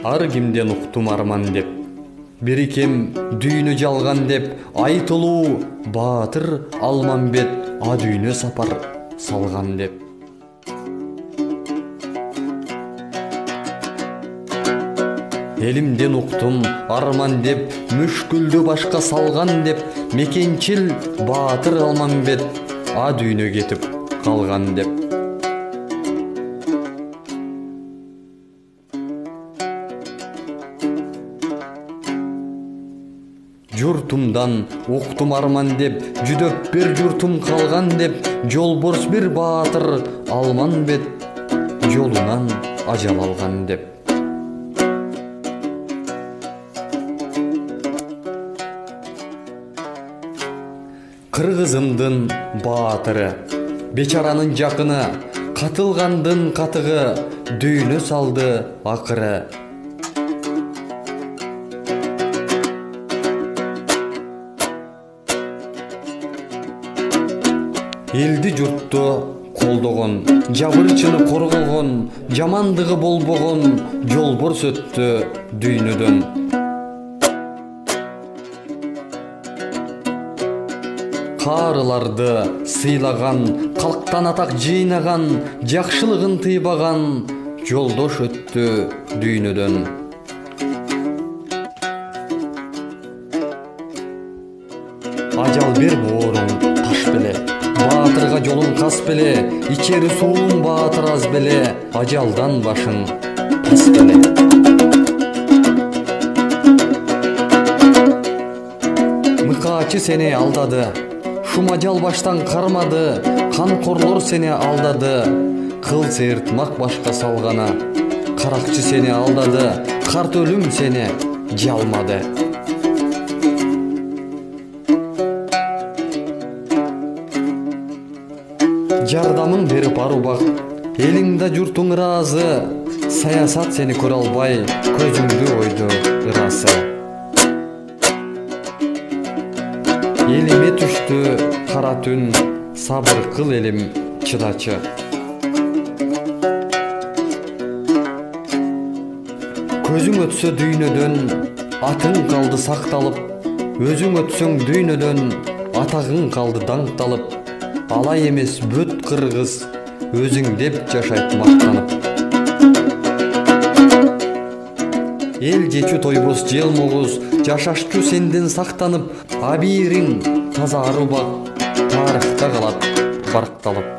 ар кимден уктум арман деп, бир кем дүйнө жалган деп, айтылуу баатыр Алмамбет а дүйнө сапар салган деп. Элимден уктум арман деп, мүшкүлдү башка салган деп, мекенчил баатыр Алмамбет а дүйнө кетип калган деп. Журтумдан уктум арман деп, жүдөп бир журтум калган деп, жолборс бир баатыр Алмамбет жолунан ажал алган деп. Кыргызымдын баатыры, бечаранын жакыны, катылгандын катыгы, дүйнө салды акыры. Элди журтту колдогон, жабырчыны коргогон, жамандыгы болбогон, жолборс өттү дүйнөдөн. Карыларды сыйлаган, калктан атак жыйнаган, жакшылыгын тыйбаган, жолдош өттү дүйнөдөн. Ажал бер бооруң таш беле, баатырга жолуң кас беле, ичери сууң баатыр аз беле, ажалдан башың тас беле. Мыкаачы сени алдады, шум ажал баштан кармады, канкорлор сени алдады, кыл сыйыртмак башка салгана, каракчы сени алдады, карт өлүм сени жалмады. Жардамың берип арубак, элиң да журтуң ыраазы, саясат сени көрө албай, көзүңдү ойду ырасы. Элиме түштү кара түн, сабыр кыл элим чыдачы. Көзүң өтсө дүйнөдөн, атың калды сакталып, өзүң өтсөң дүйнөдөн, атагың калды даңкталып. Алай эмес бүт кыргыз, өзүң деп жашайт мактанып. Эл жечү тойбос желмогуз, жашашчу сенден сактанып, абийириң таза арубак, тарыхта калат баркталып.